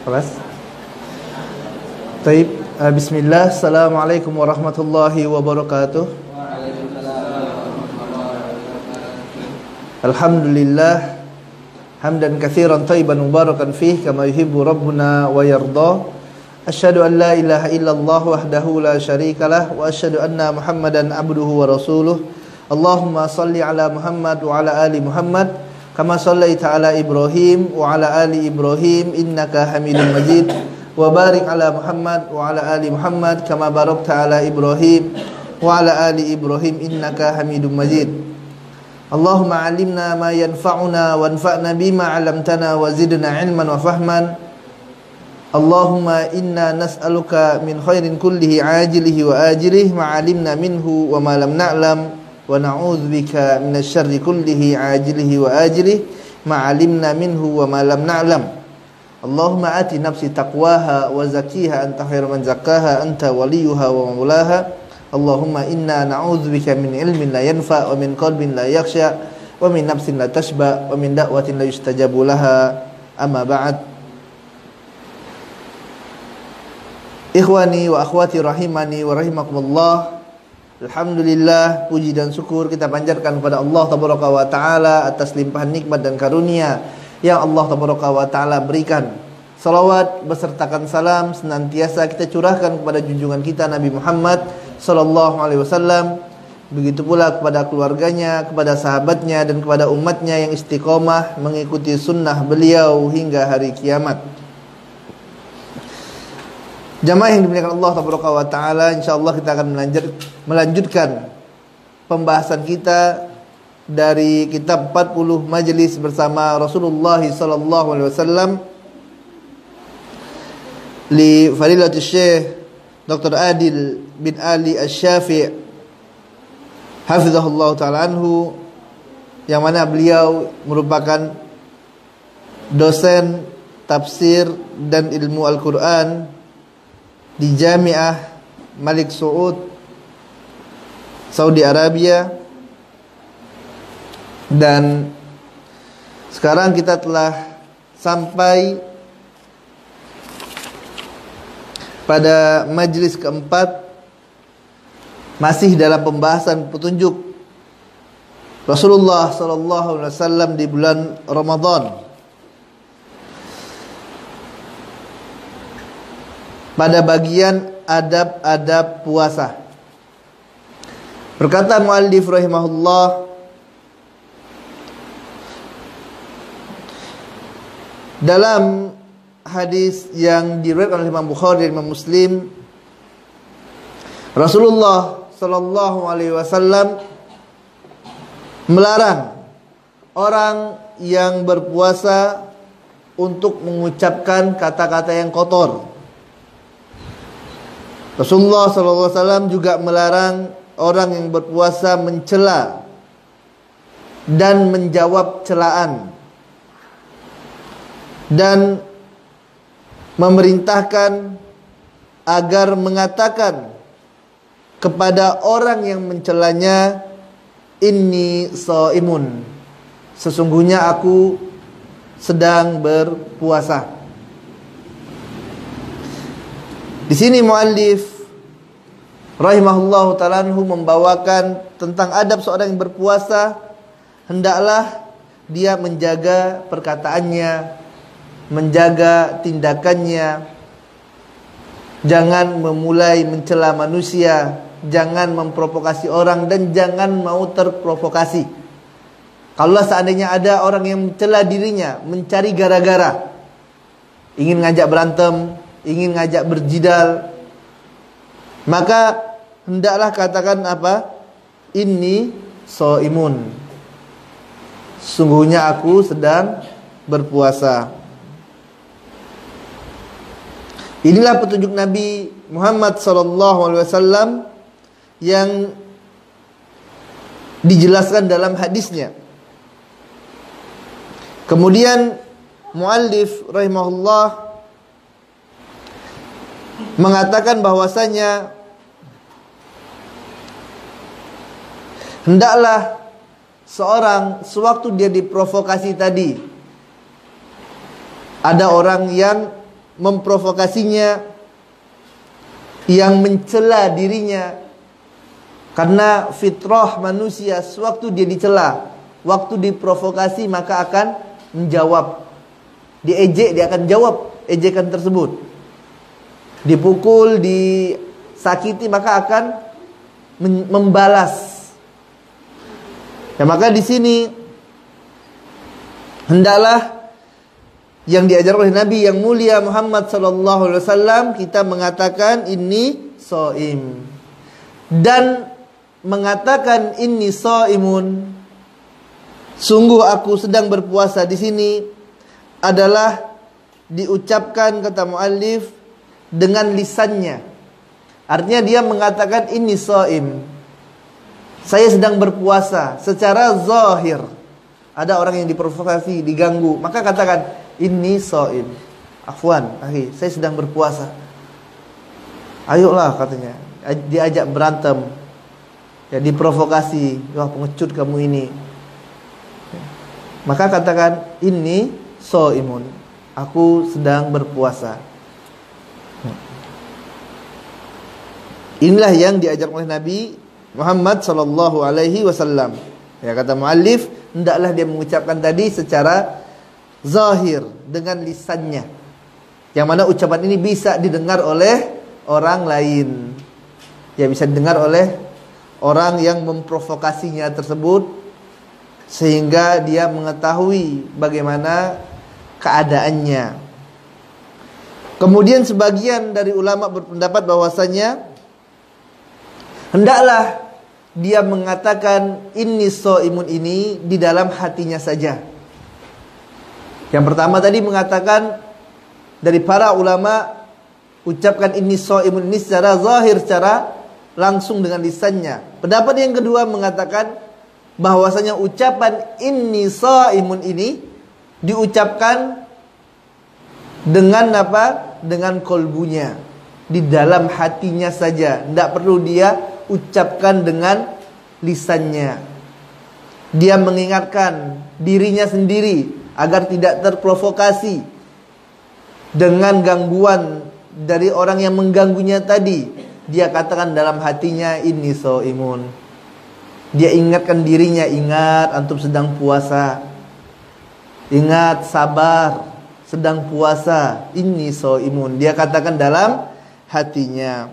خلاص طيب بسم الله السلام عليكم ورحمة الله وبركاته الحمد لله حمدا كثيرا طيبا مباركا فيه كما يحب ربنا ويرضى أشهد أن لا إله إلا الله وحده لا شريك له وأشهد أن محمدا عبده ورسوله اللهم صل على محمد وعلى آل محمد كما صليت على إبراهيم وعلى آل إبراهيم إنك حميد مجيد وبارك على محمد وعلى آل محمد كما باركت على إبراهيم وعلى آل إبراهيم إنك حميد مجيد اللهم علمنا ما ينفعنا وانفعنا بما علمتنا وزدنا علما وفهما اللهم إنا نسألك من خير كله عاجله وآجله ما علمنا منه وما لم نعلم ونعوذ بك من الشر كله عاجله وآجله ما علمنا منه وما لم نعلم اللهم آت نفسي تقواها وزكيها أنت خير من زكاها أنت وليها ومولاها اللهم إنا نعوذ بك من علم لا ينفع ومن قلب لا يخشع ومن نفس لا تشبع ومن دعوة لا يستجاب لها أما بعد Ikhwani wa akhwati rahimani wa rahimakumullah. Alhamdulillah, puji dan syukur kita panjatkan kepada Allah tabaraka wa taala atas limpahan nikmat dan karunia yang Allah tabaraka wa taala berikan. Salawat besertakan salam senantiasa kita curahkan kepada junjungan kita Nabi Muhammad sallallahu alaihi wasallam. Begitu pula kepada keluarganya, kepada sahabatnya dan kepada umatnya yang istiqomah mengikuti sunnah beliau hingga hari kiamat. Jamaah yang dimuliakan Allah tabaraka wa taala, insyaallah kita akan melanjutkan pembahasan kita dari kitab 40 Majelis bersama Rasulullah sallallahu alaihi wasallam li Fadilatul Syekh Dr. Adil bin Ali Asy-Syafi' hafizahullah taala anhu, yang mana beliau merupakan dosen tafsir dan ilmu Al-Qur'an di Jami'ah Malik Saud Saudi Arabia. Dan sekarang kita telah sampai pada majelis keempat, masih dalam pembahasan petunjuk Rasulullah sallallahu alaihi wasallam di bulan Ramadan. Pada bagian adab-adab puasa, berkata muallif rahimahullah, dalam hadis yang diriwayatkan oleh Imam Bukhari dan Imam Muslim, Rasulullah sallallahu alaihi wasallam melarang orang yang berpuasa untuk mengucapkan kata-kata yang kotor. Rasulullah SAW juga melarang orang yang berpuasa mencela dan menjawab celaan, dan memerintahkan agar mengatakan kepada orang yang mencelanya, inni shaimun, sesungguhnya aku sedang berpuasa. Di sini muallif rahimahullahu ta'ala membawakan tentang adab seorang yang berpuasa. Hendaklah dia menjaga perkataannya, menjaga tindakannya, jangan memulai mencela manusia, jangan memprovokasi orang, dan jangan mau terprovokasi. Kalau seandainya ada orang yang mencela dirinya, mencari gara-gara, ingin ngajak berantem, ingin ngajak berjidal, maka hendaklah katakan apa? Inni shaimun, sungguhnya aku sedang berpuasa. Inilah petunjuk Nabi Muhammad SAW yang dijelaskan dalam hadisnya. Kemudian muallif rahimahullah mengatakan bahwasanya hendaklah seorang sewaktu dia diprovokasi tadi, ada orang yang memprovokasinya, yang mencela dirinya. Karena fitrah manusia, sewaktu dia dicela, waktu diprovokasi, maka akan menjawab. Diejek, dia akan jawab ejekan tersebut. Dipukul, disakiti, maka akan membalas. Ya, maka di sini hendaklah yang diajar oleh Nabi yang mulia Muhammad sallallahu alaihi wasallam, kita mengatakan inni shaim. Dan mengatakan inni shaimun, sungguh aku sedang berpuasa, di sini adalah diucapkan, kata muallif, dengan lisannya. Artinya dia mengatakan inni shaim, saya sedang berpuasa secara zahir. Ada orang yang diprovokasi, diganggu, maka katakan inni shaim. Afwan, akhi, saya sedang berpuasa. Ayolah, katanya. Diajak berantem, ya, diprovokasi, wah pengecut kamu ini. Maka katakan inni shaimun, aku sedang berpuasa. Inilah yang diajar oleh Nabi Muhammad sallallahu alaihi wasallam. Ya, kata muallif, hendaklah dia mengucapkan tadi secara zahir dengan lisannya, yang mana ucapan ini bisa didengar oleh orang lain. Ya, bisa didengar oleh orang yang memprovokasinya tersebut, sehingga dia mengetahui bagaimana keadaannya. Kemudian sebagian dari ulama berpendapat bahwasanya hendaklah dia mengatakan inni shaimun ini di dalam hatinya saja. Yang pertama tadi mengatakan dari para ulama, ucapkan inni shaimun ini secara zahir, secara langsung dengan lisannya. Pendapat yang kedua mengatakan bahwasanya ucapan inni shaimun ini diucapkan dengan apa? Dengan kolbunya, di dalam hatinya saja. Tidak perlu dia ucapkan dengan lisannya. Dia mengingatkan dirinya sendiri agar tidak terprovokasi dengan gangguan dari orang yang mengganggunya tadi. Dia katakan dalam hatinya inni shaimun. Dia ingatkan dirinya, ingat antum sedang puasa. Ingat, sabar, sedang puasa. Inni shaimun. Dia katakan dalam hatinya.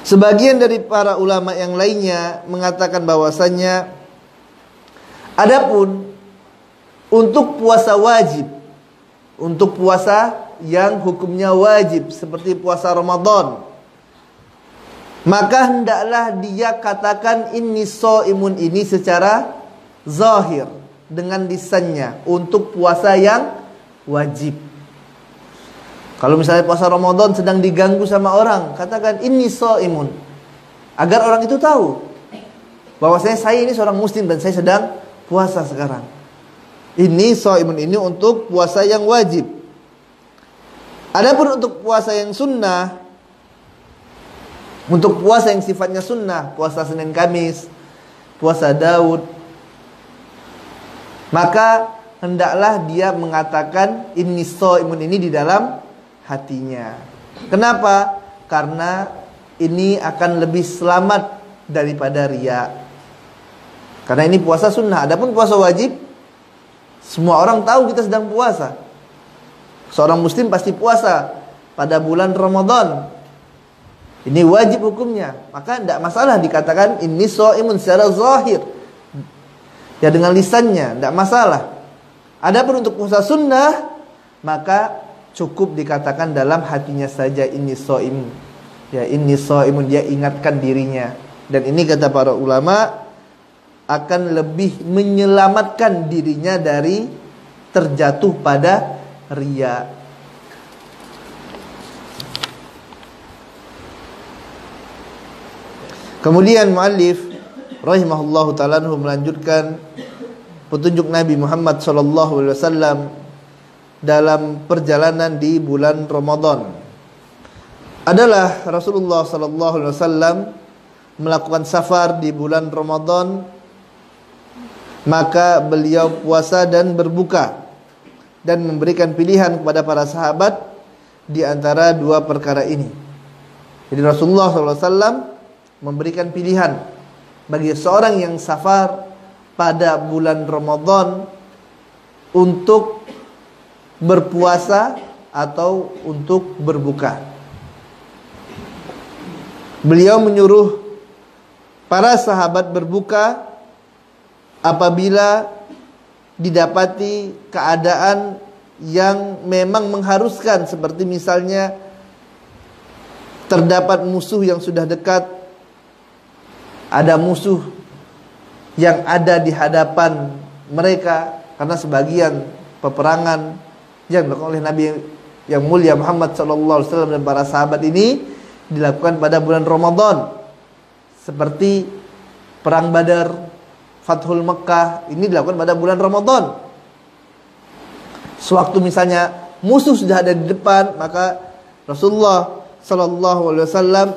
Sebagian dari para ulama yang lainnya mengatakan bahwasannya adapun untuk puasa wajib, untuk puasa yang hukumnya wajib seperti puasa Ramadan, maka hendaklah dia katakan inni shaimun ini secara zahir dengan lisannya untuk puasa yang wajib. Kalau misalnya puasa Ramadan sedang diganggu sama orang, katakan inni shaimun, agar orang itu tahu bahwasanya saya ini seorang muslim dan saya sedang puasa sekarang. Ini shaimun ini untuk puasa yang wajib. Adapun untuk puasa yang sunnah, untuk puasa yang sifatnya sunnah, puasa Senin Kamis, puasa Daud, maka hendaklah dia mengatakan inni shaimun ini di dalam hatinya. Kenapa? Karena ini akan lebih selamat daripada riya. Karena ini puasa sunnah. Adapun puasa wajib, semua orang tahu kita sedang puasa. Seorang muslim pasti puasa pada bulan Ramadan. Ini wajib hukumnya. Maka tidak masalah dikatakan inni shaimun secara zahir, ya dengan lisannya, tidak masalah. Adapun untuk puasa sunnah, maka cukup dikatakan dalam hatinya saja inni shaimun. Ya, inni shaimun, dia ingatkan dirinya. Dan ini kata para ulama akan lebih menyelamatkan dirinya dari terjatuh pada riya. Kemudian muallif rahimahullahu ta'ala melanjutkan petunjuk Nabi Muhammad sallallahu alaihi wasallam dalam perjalanan di bulan Ramadan. Adalah Rasulullah sallallahu alaihi wasallam melakukan safar di bulan Ramadan maka beliau puasa dan berbuka, dan memberikan pilihan kepada para sahabat di antara dua perkara ini. Jadi Rasulullah SAW memberikan pilihan bagi seorang yang safar pada bulan Ramadan untuk berpuasa atau untuk berbuka. Beliau menyuruh para sahabat berbuka apabila didapati keadaan yang memang mengharuskan, seperti misalnya terdapat musuh yang sudah dekat, ada musuh yang ada di hadapan mereka, karena sebagian peperangan yang dilakukan oleh Nabi yang mulia Muhammad SAW dan para sahabat ini dilakukan pada bulan Ramadan, seperti perang Badar, Fathul Mekah, ini dilakukan pada bulan Ramadan. Sewaktu misalnya musuh sudah ada di depan, maka Rasulullah SAW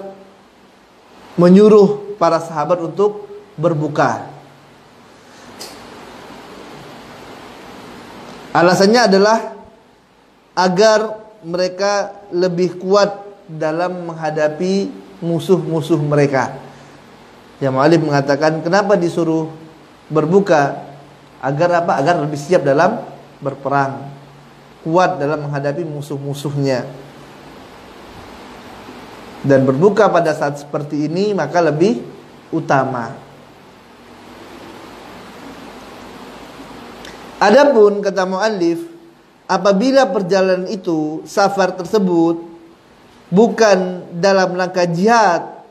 menyuruh para sahabat untuk berbuka. Alasannya adalah agar mereka lebih kuat dalam menghadapi musuh-musuh mereka. Yang mu'allif mengatakan kenapa disuruh berbuka? Agar apa? Agar lebih siap dalam berperang, kuat dalam menghadapi musuh-musuhnya. Dan berbuka pada saat seperti ini maka lebih utama. Adapun kata mu'allif, apabila perjalanan itu, safar tersebut bukan dalam rangka jihad,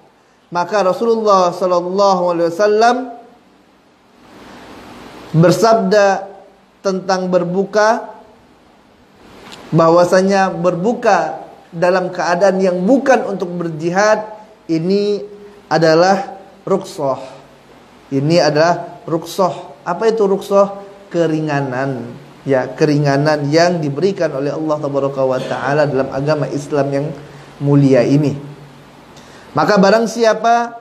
maka Rasulullah SAW bersabda tentang berbuka, bahwasanya berbuka dalam keadaan yang bukan untuk berjihad ini adalah rukhsah. Ini adalah rukhsah. Apa itu rukhsah? Keringanan, ya, keringanan yang diberikan oleh Allah Taala dalam agama Islam yang mulia ini. Maka barang siapa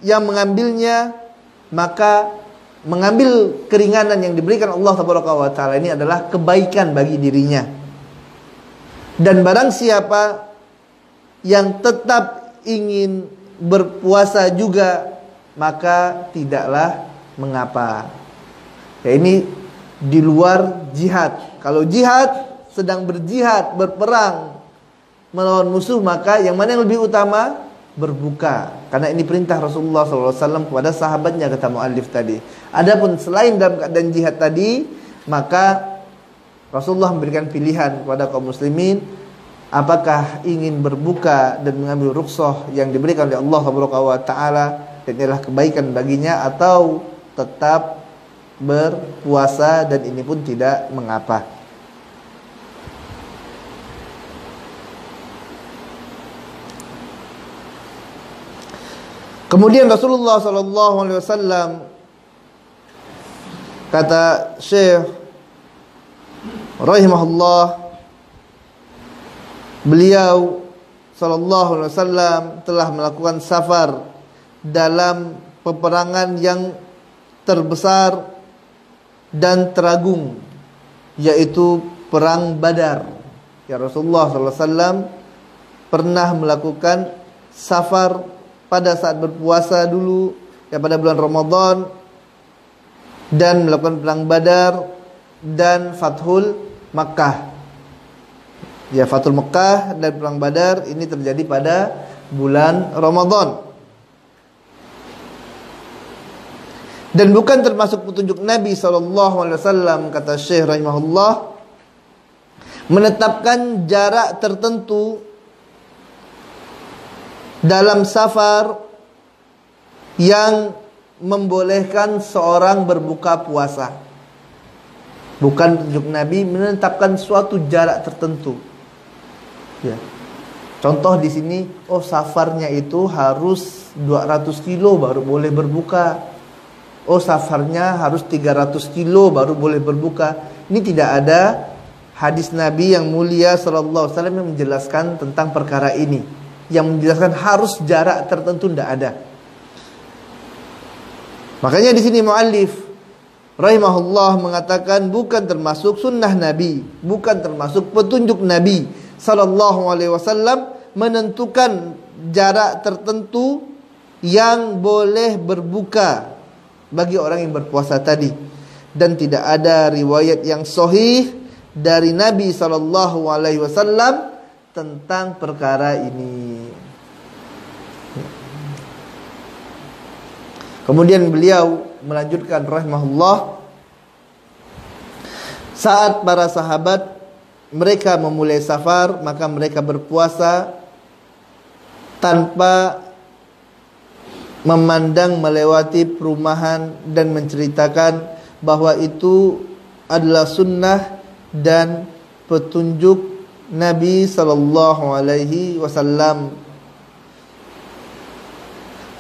yang mengambilnya, maka mengambil keringanan yang diberikan Allah Taala ini adalah kebaikan bagi dirinya. Dan barang siapa yang tetap ingin berpuasa juga, maka tidaklah mengapa. Ya, ini di luar jihad. Kalau jihad, sedang berjihad, berperang melawan musuh, maka yang mana yang lebih utama? Berbuka. Karena ini perintah Rasulullah SAW kepada sahabatnya, kata mu'allif tadi. Adapun selain dalam keadaan jihad tadi, maka Rasulullah memberikan pilihan kepada kaum muslimin, apakah ingin berbuka dan mengambil rukhsah yang diberikan oleh Allah Taala dan inilah kebaikan baginya, atau tetap berpuasa dan ini pun tidak mengapa. Kemudian Rasulullah SAW, kata Syekh rahimahullah, beliau SAW telah melakukan safar dalam peperangan yang terbesar dan teragung, yaitu perang Badar. Ya, Rasulullah SAW pernah melakukan safar pada saat berpuasa dulu, ya, pada bulan Ramadan, dan melakukan perang Badar dan Fathul Makkah. Ya, Fathul Makkah dan perang Badar ini terjadi pada bulan Ramadan. Dan bukan termasuk petunjuk Nabi SAW, kata Syekh rahimahullah, menetapkan jarak tertentu dalam safar yang membolehkan seorang berbuka puasa. Bukan petunjuk Nabi menetapkan suatu jarak tertentu. Ya. Contoh di sini, oh safarnya itu harus 200 kilo baru boleh berbuka. Oh safarnya harus 300 kilo baru boleh berbuka. Ini tidak ada hadis Nabi yang mulia SAW yang menjelaskan tentang perkara ini, yang menjelaskan harus jarak tertentu, tidak ada. Makanya di sini muallif rahimahullah mengatakan bukan termasuk sunnah Nabi, bukan termasuk petunjuk Nabi sallallahu alaihi wasallam menentukan jarak tertentu yang boleh berbuka bagi orang yang berpuasa tadi, dan tidak ada riwayat yang sahih dari Nabi sallallahu alaihi wasallam tentang perkara ini. Kemudian beliau melanjutkan rahimahullah, saat para sahabat mereka memulai safar, maka mereka berpuasa tanpa memandang melewati perumahan dan menceritakan bahwa itu adalah sunnah dan petunjuk Nabi sallallahu alaihi wasallam.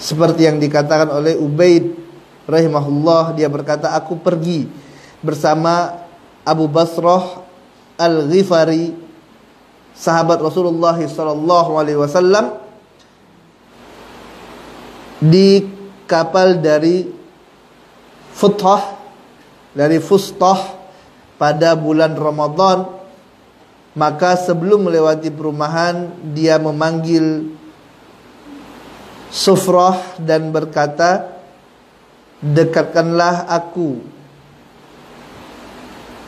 Seperti yang dikatakan oleh Ubaid rahimahullah, dia berkata, aku pergi bersama Abu Basrah Al-Ghifari, sahabat Rasulullah sallallahu alaihi wasallam, di kapal dari Fustah pada bulan Ramadan. Maka sebelum melewati perumahan, dia memanggil Sufrah dan berkata, dekatkanlah aku.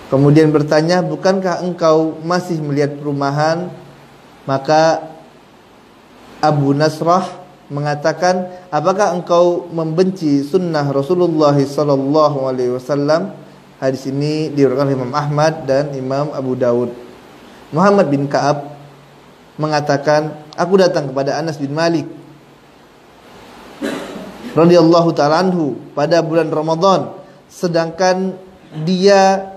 Kemudian bertanya, bukankah engkau masih melihat perumahan? Maka Abu Nasrah mengatakan, apakah engkau membenci sunnah Rasulullah sallallahu alaihi wasallam? Hadis ini diriwayatkan oleh Imam Ahmad dan Imam Abu Daud. Muhammad bin Ka'ab mengatakan, aku datang kepada Anas bin Malik radhiyallahu ta'ala anhu pada bulan Ramadan, sedangkan dia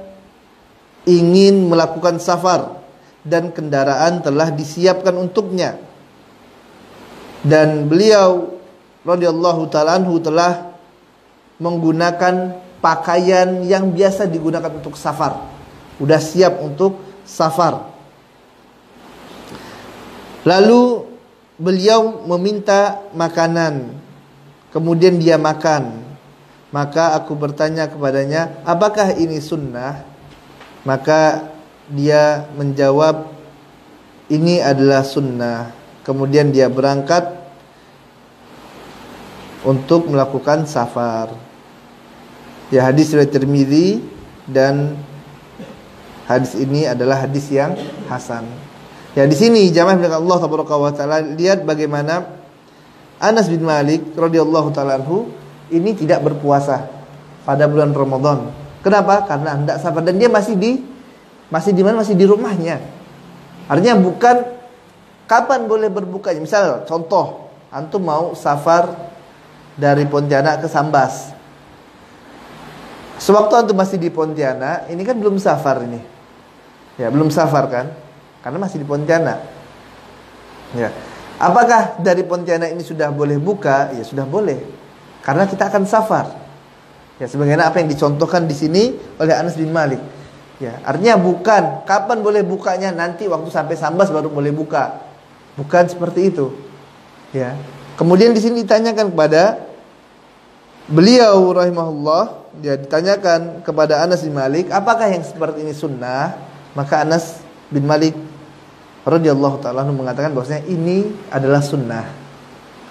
ingin melakukan safar dan kendaraan telah disiapkan untuknya. Dan beliau radhiyallahu ta'ala anhu telah menggunakan pakaian yang biasa digunakan untuk safar, udah siap untuk safar. Lalu beliau meminta makanan, kemudian dia makan. Maka aku bertanya kepadanya, apakah ini sunnah? Maka dia menjawab, ini adalah sunnah. Kemudian dia berangkat untuk melakukan safar. Ya, hadis riwayat Tirmizi, dan hadis ini adalah hadis yang hasan. Ya, di sini jamaah yang Allah taala, lihat bagaimana Anas bin Malik radhiyallahu taala anhu ini tidak berpuasa pada bulan Ramadan. Kenapa? Karena hendak safar, dan dia masih di mana? Masih di rumahnya. Artinya bukan kapan boleh berbukanya. Misal contoh, antum mau safar dari Pontianak ke Sambas. Sewaktu antum masih di Pontianak, ini kan belum safar ini. Ya, belum safar kan? Karena masih di Pontianak. Ya. Apakah dari Pontianak ini sudah boleh buka? Ya, sudah boleh. Karena kita akan safar. Ya, sebagaimana apa yang dicontohkan di sini oleh Anas bin Malik. Ya, artinya bukan kapan boleh bukanya, nanti waktu sampai Sambas baru boleh buka. Bukan seperti itu. Ya. Kemudian di sini ditanyakan kepada beliau rahimahullah, dia ditanyakan kepada Anas bin Malik, apakah yang seperti ini sunnah? Maka Anas bin Malik radhiyallahu ta'ala mengatakan bahwasanya ini adalah sunnah.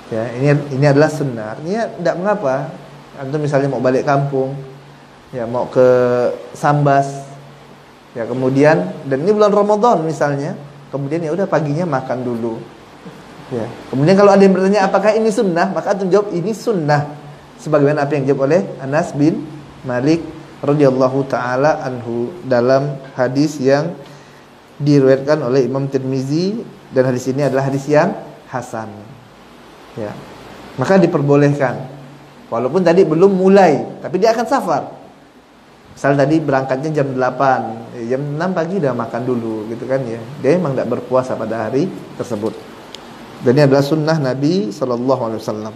Ya, ini adalah sunnah. Artinya tidak mengapa. Antum misalnya mau balik kampung, ya mau ke Sambas, ya kemudian, dan ini bulan Ramadan misalnya, kemudian ya udah paginya makan dulu. Ya. Kemudian kalau ada yang bertanya apakah ini sunnah, maka antum jawab ini sunnah. Sebagaimana apa yang dijawab oleh Anas bin Malik radhiyallahu taala anhu dalam hadis yang diriwayatkan oleh Imam Tirmizi, dan hadis ini adalah hadis yang hasan. Ya. Maka diperbolehkan. Walaupun tadi belum mulai, tapi dia akan safar. Misal tadi berangkatnya jam 8, jam 6 pagi udah makan dulu gitu kan ya. Dia memang tidak berpuasa pada hari tersebut. Dan ini adalah sunnah Nabi sallallahu alaihi wasallam.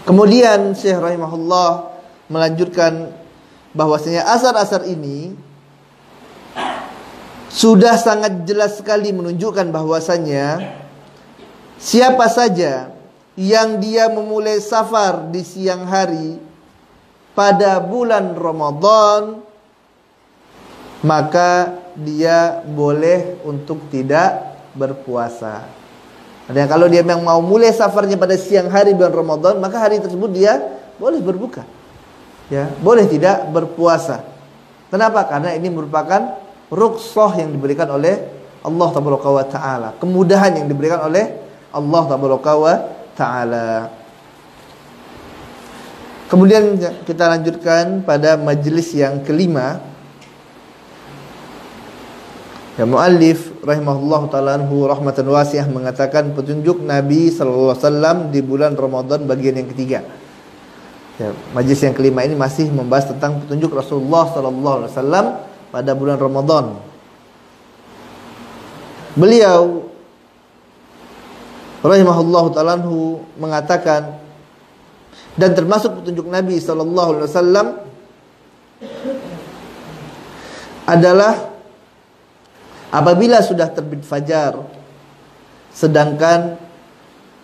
Kemudian Syekh rahimahullah melanjutkan bahwasanya asar-asar ini sudah sangat jelas sekali menunjukkan bahwasanya siapa saja yang dia memulai safar di siang hari pada bulan Ramadan, maka dia boleh untuk tidak berpuasa. Artinya kalau dia memang mau mulai safarnya pada siang hari bulan Ramadan, maka hari tersebut dia boleh berbuka. Ya, boleh tidak berpuasa. Kenapa? Karena ini merupakan rukhsah yang diberikan oleh Allah Tabaraka wa Ta'ala, kemudahan yang diberikan oleh Allah Tabaraka wa Ta'ala. Kemudian kita lanjutkan pada majelis yang kelima. Ya, muallif rahimahullah ta'ala anhu rahmatan wasi'ah mengatakan petunjuk Nabi sallallahu alaihi wasallam di bulan Ramadan bagian yang ketiga. Ya, majelis yang kelima ini masih membahas tentang petunjuk Rasulullah sallallahu alaihi wasallam pada bulan Ramadan. Beliau rahimahullah ta'ala anhu mengatakan, dan termasuk petunjuk Nabi sallallahu alaihi wasallam adalah apabila sudah terbit fajar, sedangkan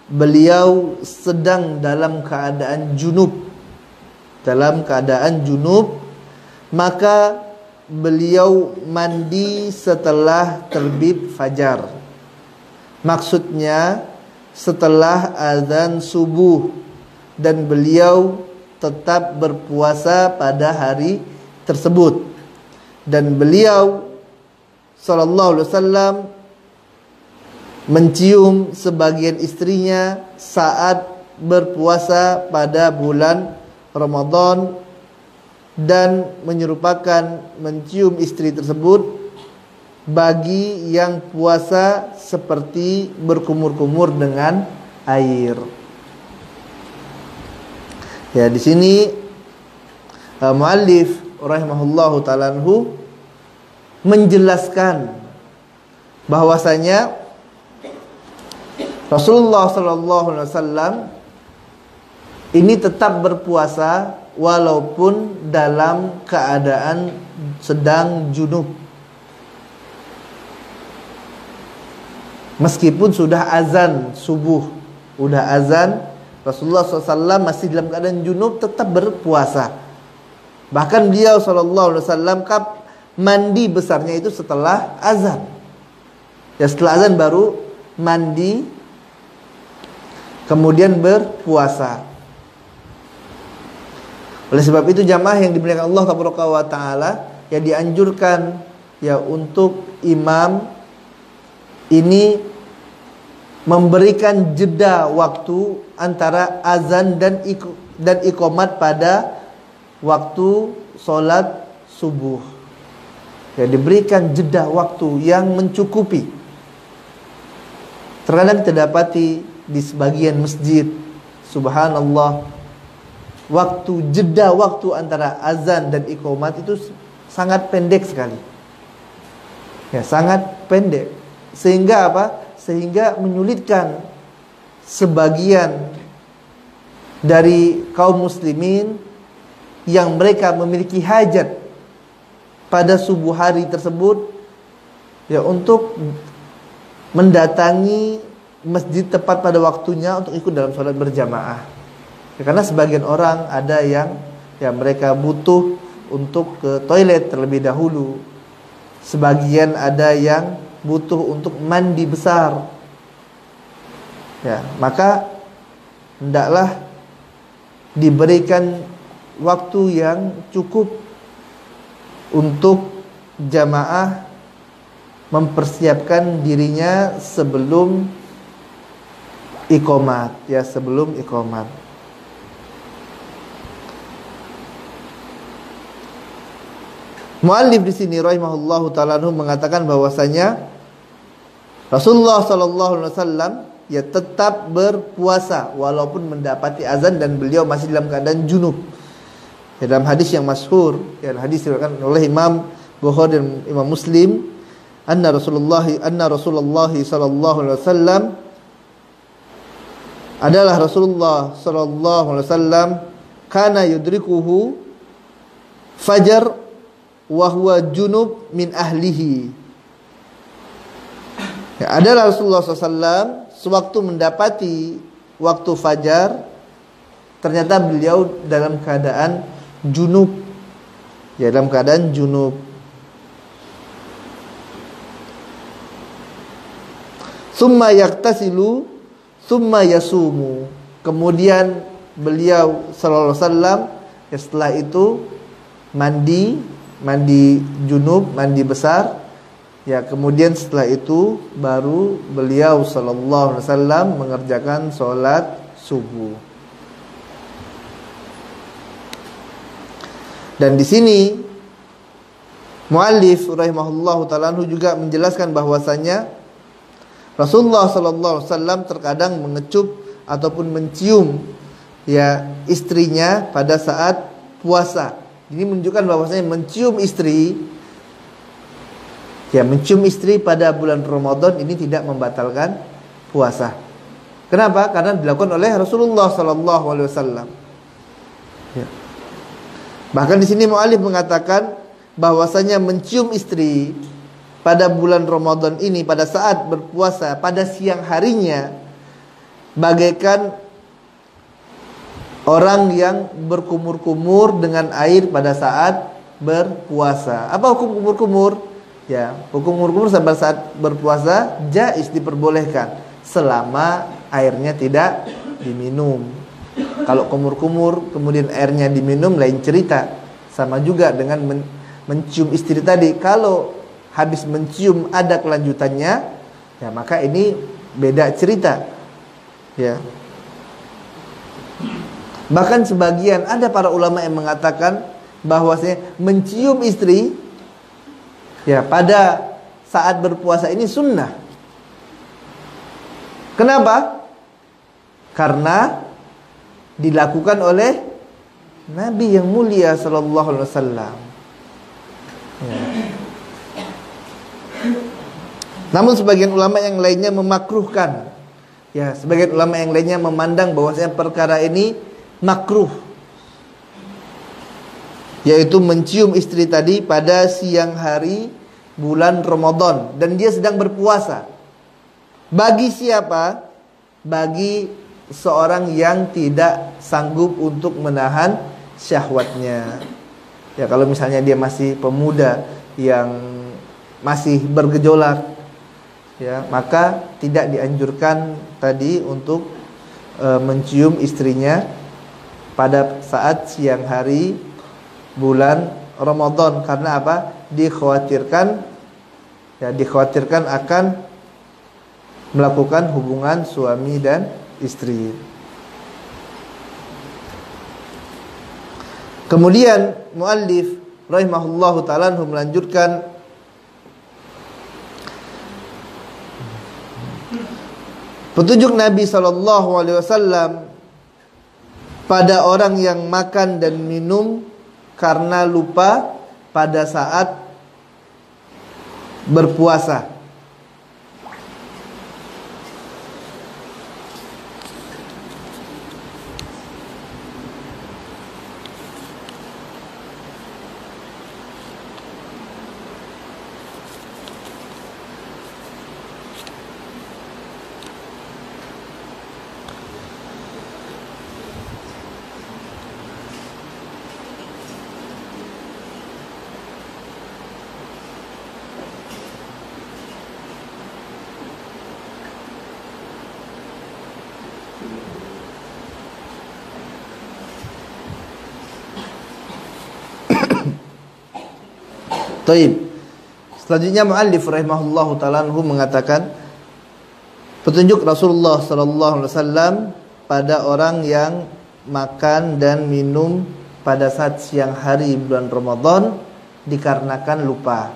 beliau sedang dalam keadaan junub, maka beliau mandi setelah terbit fajar. Maksudnya setelah azan subuh, dan beliau tetap berpuasa pada hari tersebut. Dan beliau sallallahu alaihi wasallam mencium sebagian istrinya saat berpuasa pada bulan Ramadan, dan menyerupakan mencium istri tersebut bagi yang puasa seperti berkumur-kumur dengan air. Ya, di sini muallif rahimahullahu ta'ala anhu menjelaskan bahwasanya Rasulullah sallallahu alaihi wasallam ini tetap berpuasa walaupun dalam keadaan sedang junub. Meskipun sudah azan subuh, udah azan, Rasulullah SAW masih dalam keadaan junub tetap berpuasa. Bahkan beliau SAW mandi besarnya itu setelah azan. Ya, setelah azan baru mandi, kemudian berpuasa. Oleh sebab itu jamaah yang dimuliakan Allah Taala, ya dianjurkan ya untuk imam ini memberikan jeda waktu antara azan dan iqamat pada waktu solat subuh. Ya, diberikan jeda waktu yang mencukupi. Terkadang kita dapati di sebagian masjid, subhanallah, jeda waktu antara azan dan iqamat itu sangat pendek sekali. Ya, sangat pendek. Sehingga apa? Sehingga menyulitkan sebagian dari kaum muslimin yang mereka memiliki hajat pada subuh hari tersebut, ya, untuk mendatangi masjid tepat pada waktunya untuk ikut dalam sholat berjamaah. Ya, karena sebagian orang ada yang ya mereka butuh untuk ke toilet terlebih dahulu. Sebagian ada yang butuh untuk mandi besar. Ya, maka hendaklah diberikan waktu yang cukup untuk jamaah mempersiapkan dirinya sebelum iqamat, ya, sebelum iqamat. Muallif di sini rahimahullahu ta'ala mengatakan bahwasanya Rasulullah sallallahu alaihi wasallam ya tetap berpuasa walaupun mendapati azan dan beliau masih dalam keadaan junub. Ya, dalam hadis yang masyhur, ya, hadis diriwayatkan oleh Imam Bukhari dan Imam Muslim, anna Rasulullah sallallahu alaihi wasallam adalah Rasulullah sallallahu alaihi wasallam kana yudrikuhu fajar wa huwa junub min ahlihi. Ya, adalah Rasulullah SAW sewaktu mendapati waktu fajar, ternyata beliau dalam keadaan junub. Ya, dalam keadaan junub. Summa yaktasilu summa yasumu. Kemudian beliau sallallahu alaihi wasallam setelah itu mandi junub, mandi besar. Ya, kemudian setelah itu baru beliau sallallahu alaihi wasallam mengerjakan sholat subuh. Dan di sini muallif rahimahullahu taala juga menjelaskan bahwasanya Rasulullah sallallahu alaihi wasallam terkadang mengecup ataupun mencium ya istrinya pada saat puasa. Ini menunjukkan bahwasanya mencium istri pada bulan Ramadan ini tidak membatalkan puasa. Kenapa? Karena dilakukan oleh Rasulullah sallallahu alaihi wasallam. Ya. Bahkan di sini muallif mengatakan bahwasanya mencium istri pada bulan Ramadan ini pada saat berpuasa pada siang harinya bagaikan orang yang berkumur-kumur dengan air pada saat berpuasa. Apa hukum kumur-kumur? Ya, hukum kumur-kumur pada saat berpuasa jaiz, diperbolehkan selama airnya tidak diminum. Kalau kumur-kumur kemudian airnya diminum lain cerita. Sama juga dengan mencium istri tadi. Kalau habis mencium ada kelanjutannya, ya maka ini beda cerita. Ya. Bahkan sebagian ada para ulama yang mengatakan bahwasanya mencium istri ya pada saat berpuasa ini sunnah. Kenapa? Karena dilakukan oleh Nabi yang mulia sallallahu alaihi wasallam. Ya. Namun sebagian ulama yang lainnya memakruhkan. Ya, sebagian ulama yang lainnya memandang bahwasanya perkara ini makruh. Yaitu mencium istri tadi pada siang hari bulan Ramadan dan dia sedang berpuasa. Bagi siapa? Bagi seorang yang tidak sanggup untuk menahan syahwatnya. Ya, kalau misalnya dia masih pemuda yang masih bergejolak, ya, maka tidak dianjurkan tadi untuk mencium istrinya pada saat siang hari bulan Ramadan. Karena apa? Dikhawatirkan akan melakukan hubungan suami dan istri. Kemudian muallif rahimahullahu taala melanjutkan petunjuk Nabi sallallahu alaihi wasallam pada orang yang makan dan minum karena lupa pada saat berpuasa. Taib. Selanjutnya muallif rahimahullahu taala mengatakan petunjuk Rasulullah sallallahu alaihi wasallam pada orang yang makan dan minum pada saat siang hari bulan Ramadan dikarenakan lupa.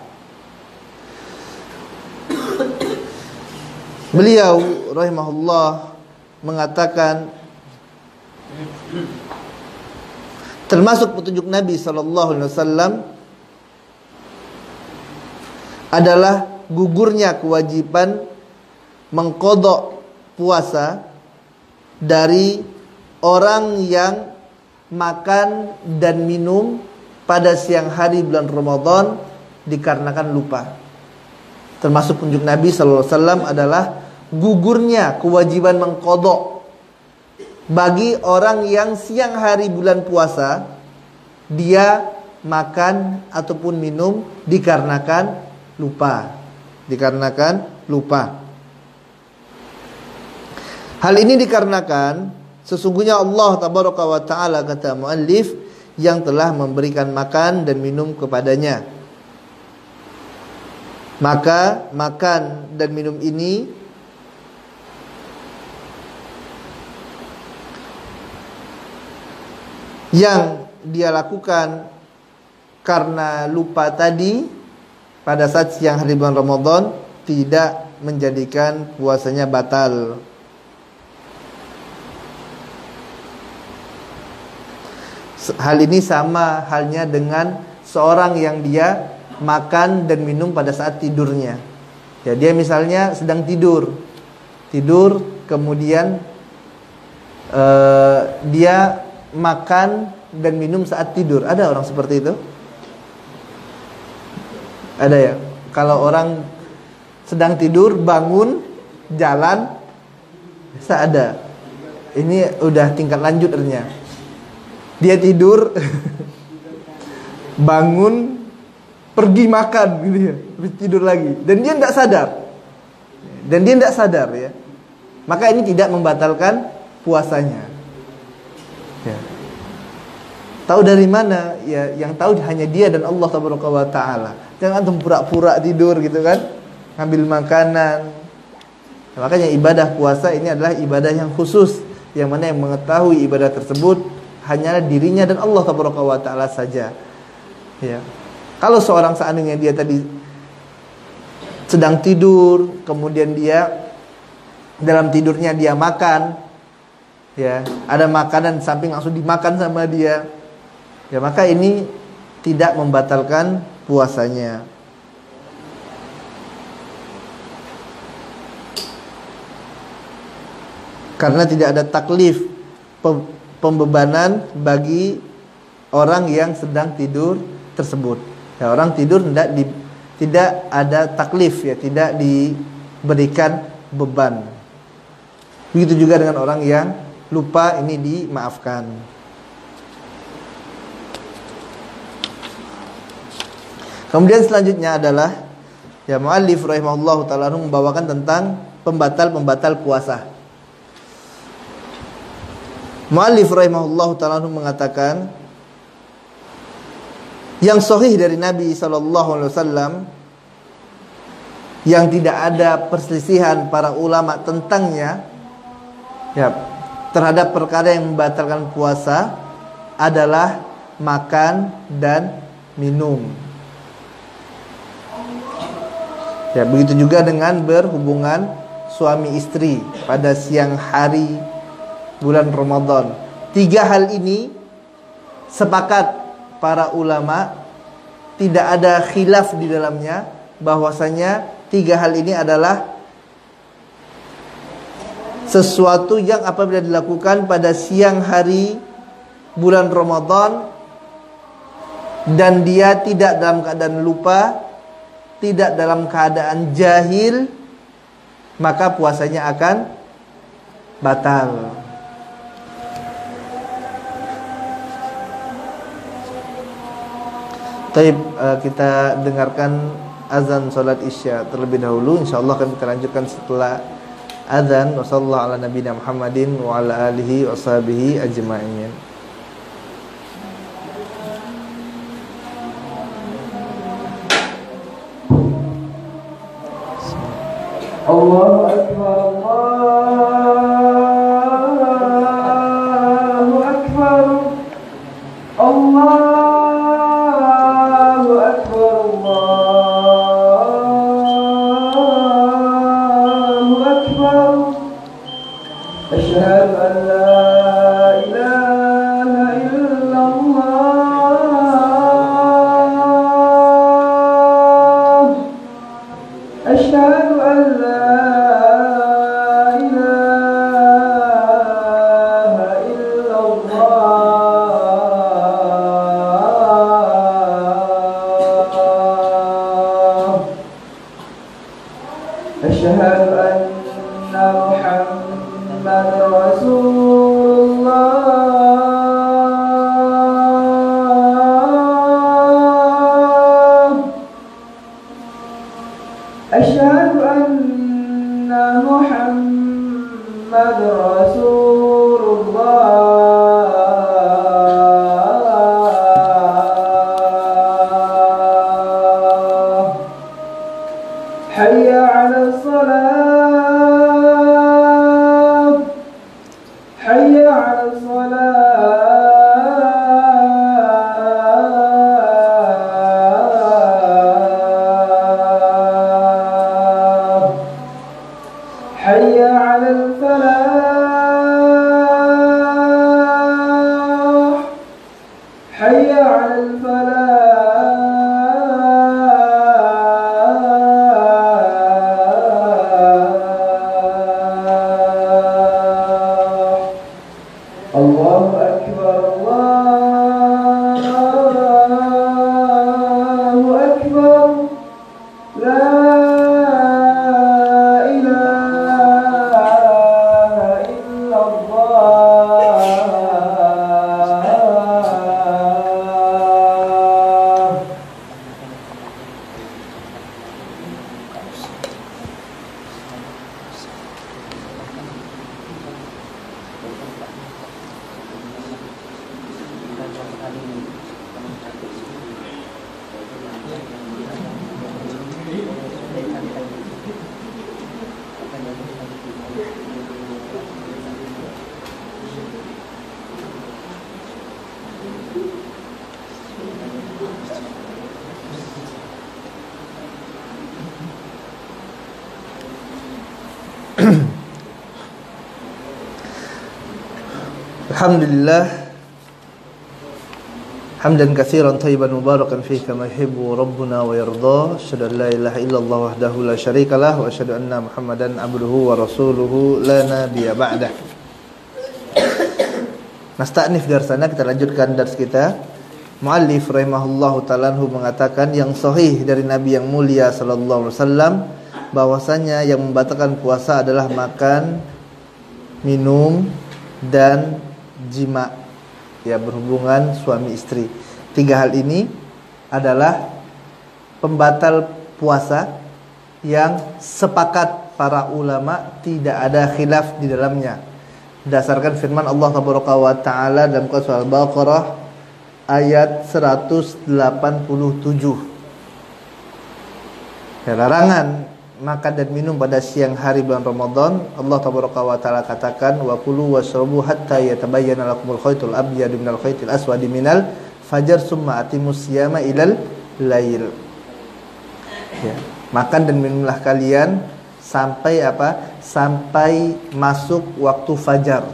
Beliau rahimahullah mengatakan termasuk petunjuk Nabi sallallahu alaihi wasallam adalah gugurnya kewajiban mengqadha puasa dari orang yang makan dan minum pada siang hari bulan Ramadan dikarenakan lupa. Termasuk petunjuk Nabi sallallahu alaihi wasallam adalah gugurnya kewajiban mengqadha bagi orang yang siang hari bulan puasa dia makan ataupun minum dikarenakan lupa. Dikarenakan lupa. Hal ini dikarenakan sesungguhnya Allah tabaraka wa ta'ala, kata muallif, yang telah memberikan makan dan minum kepadanya. Maka makan dan minum ini yang dia lakukan karena lupa tadi pada saat siang hari bulan Ramadan tidak menjadikan puasanya batal. Hal ini sama halnya dengan seorang yang dia makan dan minum pada saat tidurnya. Ya, dia misalnya sedang tidur, kemudian dia makan dan minum saat tidur. Ada orang seperti itu? Ada ya? Kalau orang sedang tidur, bangun, jalan, bisa ada. Ini udah tingkat lanjut ternyata. Dia tidur, bangun, pergi makan gitu ya, tidur lagi, dan dia tidak sadar, ya. Maka ini tidak membatalkan puasanya. Ya. Tahu dari mana? Ya, yang tahu hanya dia dan Allah Subhanahu wa taala. Jangan antum pura-pura tidur gitu kan, ngambil makanan. Nah, makanya ibadah puasa ini adalah ibadah yang khusus, yang mana yang mengetahui ibadah tersebut hanyalah dirinya dan Allah Subhanahu wa taala saja. Ya. Kalau seorang seandainya dia tadi sedang tidur, kemudian dia dalam tidurnya dia makan, ya, ada makanan samping langsung dimakan sama dia, ya, maka ini tidak membatalkan puasanya. Karena tidak ada taklif, pembebanan bagi orang yang sedang tidur tersebut. Ya, orang tidur tidak ada taklif, ya, tidak diberikan beban. Begitu juga dengan orang yang lupa, ini dimaafkan. Kemudian selanjutnya adalah, ya, muallif rahimahullahu taala membawakan tentang pembatal-pembatal puasa. Muallif rahimahullahu ta'ala mengatakan, yang sahih dari Nabi SAW, yang tidak ada perselisihan para ulama tentangnya, ya, terhadap perkara yang membatalkan puasa adalah makan dan minum. Ya, begitu juga dengan berhubungan suami istri pada siang hari bulan Ramadan. 3 hal ini sepakat para ulama, tidak ada khilaf di dalamnya, bahwasanya 3 hal ini adalah sesuatu yang apabila dilakukan pada siang hari bulan Ramadan dan dia tidak dalam keadaan lupa, tidak dalam keadaan jahil, maka puasanya akan batal. Baik, kita dengarkan azan salat Isya terlebih dahulu. Insyaallah akan kita lanjutkan setelah azan. Wassallallahu ala nabiyina Muhammadin wa ala alihi washabihi ajma'in. Allahu akbar, Allahu akbar, Allah. أشهد أن لا إله إلا الله أشهد أن لا إله إلا الله أشهد أن محمد رسول الله محمد رسول الله حي على الصلاة حي على الصلاة حي على الفلاح حي على الفلاح الله أكبر الله أكبر لا إله إلا الله Alhamdulillah hamdan katsiran thayyiban mubarakan fihi kama yuhibbu rabbuna wa yarda. Asyhadu an la ilaha illallah wahdahu la syarikalah wa asyhadu anna Muhammadan abduhu wa rasuluhu la nabiyya ba'dah. Nasta'nif darsana, kita lanjutkan dars kita. Muallif rahimahullahu ta'ala mengatakan yang sahih dari Nabi yang mulia sallallahu alaihi wasallam bahwasanya yang membatalkan puasa adalah makan, minum dan jima, ya, berhubungan suami istri. 3 hal ini adalah pembatal puasa yang sepakat para ulama, tidak ada khilaf di dalamnya. Berdasarkan firman Allah Taala dalam surah Al-Baqarah ayat 187. Ya, larangan makan dan minum pada siang hari bulan Ramadan. Allah Taala katakan wa kulu washrabu hatta yatabayyana lakumul khaytul abyadu minal khaytil aswadi minal fajar summa atimus siyama ilal lail. Ya, makan dan minumlah kalian sampai apa? Sampai masuk waktu fajar.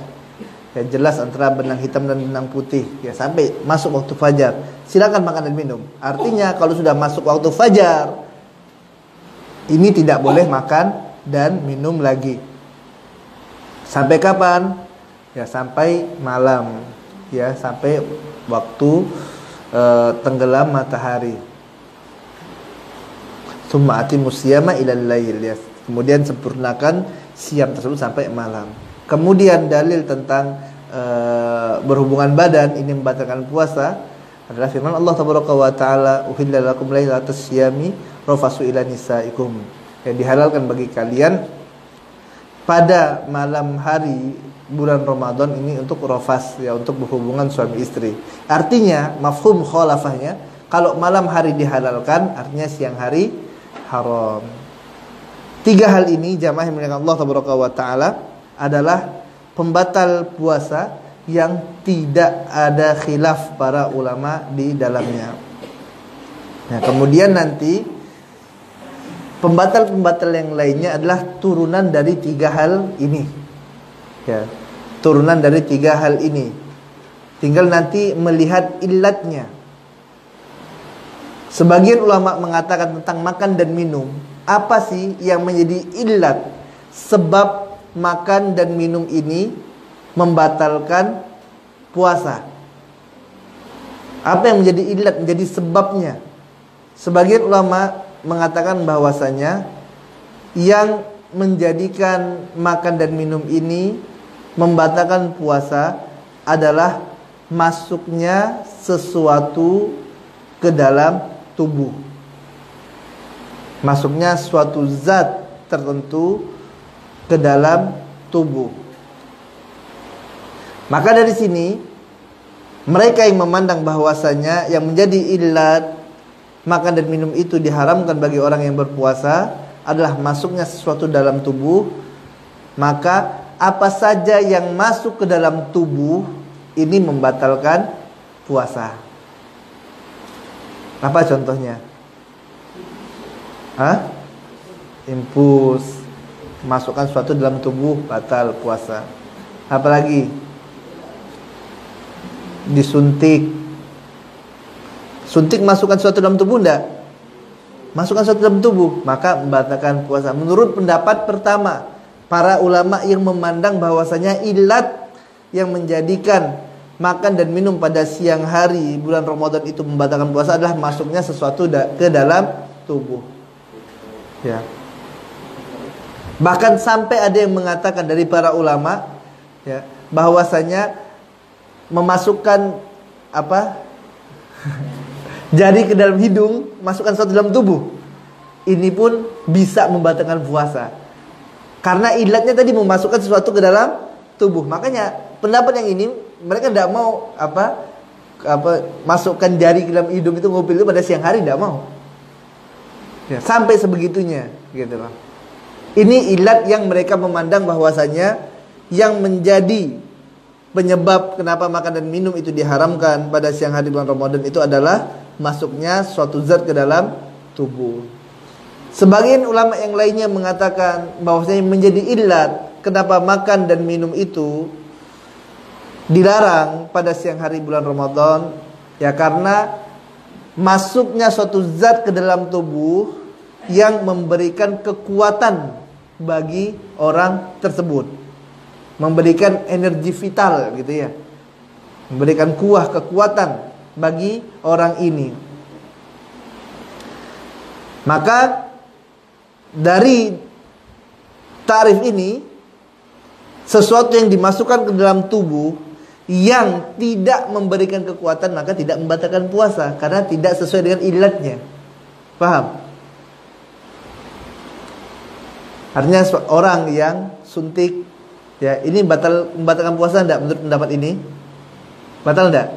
Ya, jelas antara benang hitam dan benang putih. Ya, sampai masuk waktu fajar. Silakan makan dan minum. Artinya kalau sudah masuk waktu fajar, ini tidak boleh makan dan minum lagi. Sampai kapan? Ya, sampai malam. Ya, sampai waktu tenggelam matahari. Summa atimus siyama ilal lail, ya. Kemudian sempurnakan siam tersebut sampai malam. Kemudian dalil tentang berhubungan badan ini membatalkan puasa adalah firman Allah Taala, uhilla lakum lailatas siyami rafasu ila nisaikum. Yang dihalalkan bagi kalian pada malam hari bulan Ramadan ini untuk rafas, ya, untuk berhubungan suami istri. Artinya mafhum khalafahnya, kalau malam hari dihalalkan, artinya siang hari haram. 3 hal ini jamaah yang dimuliakan Allah Taala adalah pembatal puasa yang tidak ada khilaf para ulama di dalamnya. Nah, kemudian nanti pembatal-pembatal yang lainnya adalah turunan dari 3 hal ini. Ya, turunan dari 3 hal ini. Tinggal nanti melihat illatnya. Sebagian ulama mengatakan tentang makan dan minum, apa sih yang menjadi illat sebab makan dan minum ini membatalkan puasa? Apa yang menjadi illat, menjadi sebabnya? Sebagian ulama mengatakan bahwasanya yang menjadikan makan dan minum ini membatalkan puasa adalah masuknya sesuatu ke dalam tubuh. Masuknya suatu zat tertentu ke dalam tubuh. Maka dari sini mereka yang memandang bahwasanya yang menjadi illat makan dan minum itu diharamkan bagi orang yang berpuasa adalah masuknya sesuatu dalam tubuh, maka apa saja yang masuk ke dalam tubuh ini membatalkan puasa. Apa contohnya? Infus, masukkan sesuatu dalam tubuh batal puasa. Apalagi? Disuntik. Suntik masukkan sesuatu dalam tubuh enggak? Masukkan sesuatu dalam tubuh, maka membatalkan puasa. Menurut pendapat pertama, para ulama yang memandang bahwasanya ilat yang menjadikan makan dan minum pada siang hari bulan Ramadan itu membatalkan puasa adalah masuknya sesuatu ke dalam tubuh. Ya. Bahkan sampai ada yang mengatakan dari para ulama, ya, bahwasanya memasukkan jari ke dalam hidung, masukkan sesuatu dalam tubuh, ini pun bisa membatalkan puasa. Karena ilatnya tadi memasukkan sesuatu ke dalam tubuh. Makanya pendapat yang ini mereka tidak mau masukkan jari ke dalam hidung itu ngupil itu pada siang hari, tidak mau. Ya, sampai sebegitunya, gitu loh. Ini ilat yang mereka memandang bahwasanya yang menjadi penyebab kenapa makan dan minum itu diharamkan pada siang hari bulan Ramadan itu adalah masuknya suatu zat ke dalam tubuh. Sebagian ulama yang lainnya mengatakan bahwasanya menjadi ilat kenapa makan dan minum itu dilarang pada siang hari bulan Ramadan, ya karena masuknya suatu zat ke dalam tubuh yang memberikan kekuatan bagi orang tersebut, memberikan energi vital gitu ya, memberikan kuah kekuatan bagi orang ini. Maka dari tarif ini, sesuatu yang dimasukkan ke dalam tubuh yang tidak memberikan kekuatan maka tidak membatalkan puasa karena tidak sesuai dengan ilatnya. Paham? Artinya orang yang suntik, ya, ini membatalkan puasa enggak menurut pendapat ini? Batal enggak?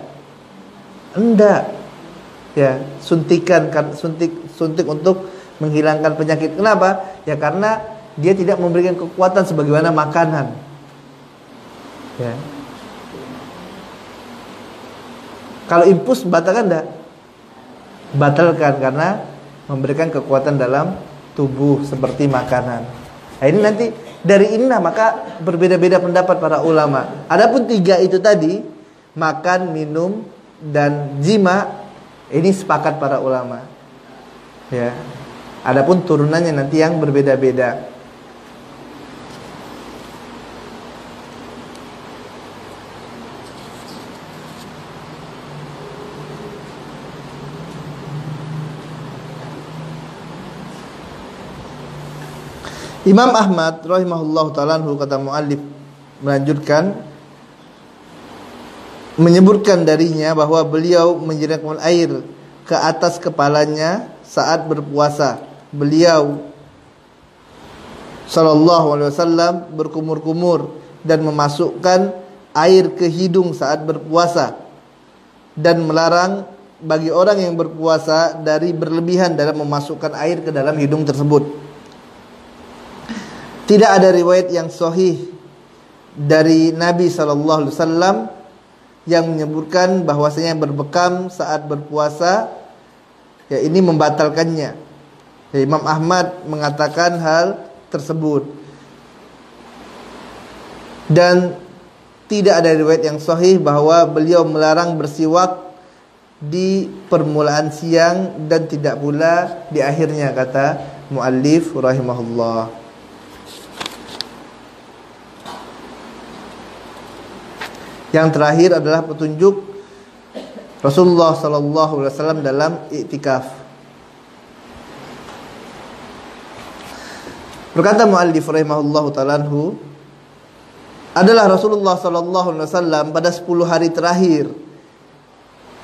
Enggak. Ya, suntik untuk menghilangkan penyakit. Kenapa? Ya karena dia tidak memberikan kekuatan sebagaimana makanan. Ya. Kalau infus batalkan enggak? Batalkan karena memberikan kekuatan dalam tubuh seperti makanan. Nah, ini nanti dari inilah maka berbeda-beda pendapat para ulama. Adapun tiga itu tadi, makan, minum, dan jima, ini sepakat para ulama. Ya. Adapun turunannya nanti yang berbeda-beda. Imam Ahmad rahimahullah ta'ala kata muallif melanjutkan menyebutkan darinya bahwa beliau menyiramkan air ke atas kepalanya saat berpuasa. Beliau sallallahu alaihi wasallam berkumur-kumur dan memasukkan air ke hidung saat berpuasa dan melarang bagi orang yang berpuasa dari berlebihan dalam memasukkan air ke dalam hidung tersebut. Tidak ada riwayat yang sahih dari Nabi sallallahu alaihi wasallam yang menyebutkan bahwasanya berbekam saat berpuasa, ya ini membatalkannya. Ya, Imam Ahmad mengatakan hal tersebut. Dan tidak ada riwayat yang sahih bahwa beliau melarang bersiwak di permulaan siang dan tidak pula di akhirnya, kata muallif rahimahullah. Yang terakhir adalah petunjuk Rasulullah sallallahu alaihi wasallam dalam iktikaf. Berkata muallif rahimahullahu ta'ala anhu, adalah Rasulullah sallallahu alaihi wasallam pada 10 hari terakhir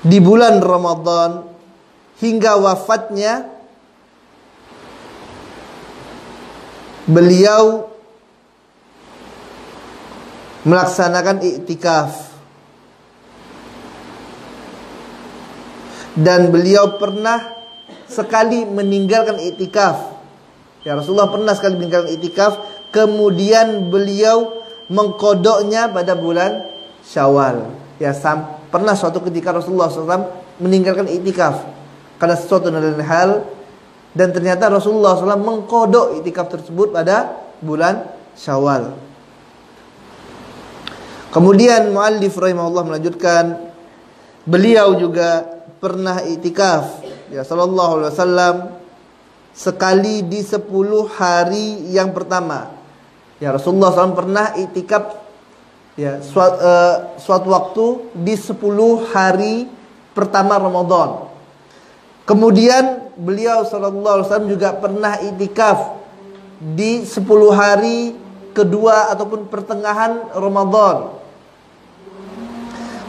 di bulan Ramadan hingga wafatnya, beliau melaksanakan iktikaf. Dan beliau pernah sekali meninggalkan iktikaf. Ya, Rasulullah pernah sekali meninggalkan iktikaf, kemudian beliau mengkodoknya pada bulan Syawal. Ya, pernah suatu ketika Rasulullah SAW meninggalkan iktikaf karena sesuatu dan hal, dan ternyata Rasulullah SAW mengkodok iktikaf tersebut pada bulan Syawal. Kemudian muallif rahimahullah melanjutkan, beliau juga pernah iktikaf, ya, sallallahu alaihi wasallam, sekali di 10 hari yang pertama. Ya, Rasulullah SAW pernah iktikaf, ya, suatu waktu di 10 hari pertama Ramadan. Kemudian beliau sallallahu alaihi wasallam juga pernah iktikaf di 10 hari kedua ataupun pertengahan Ramadan.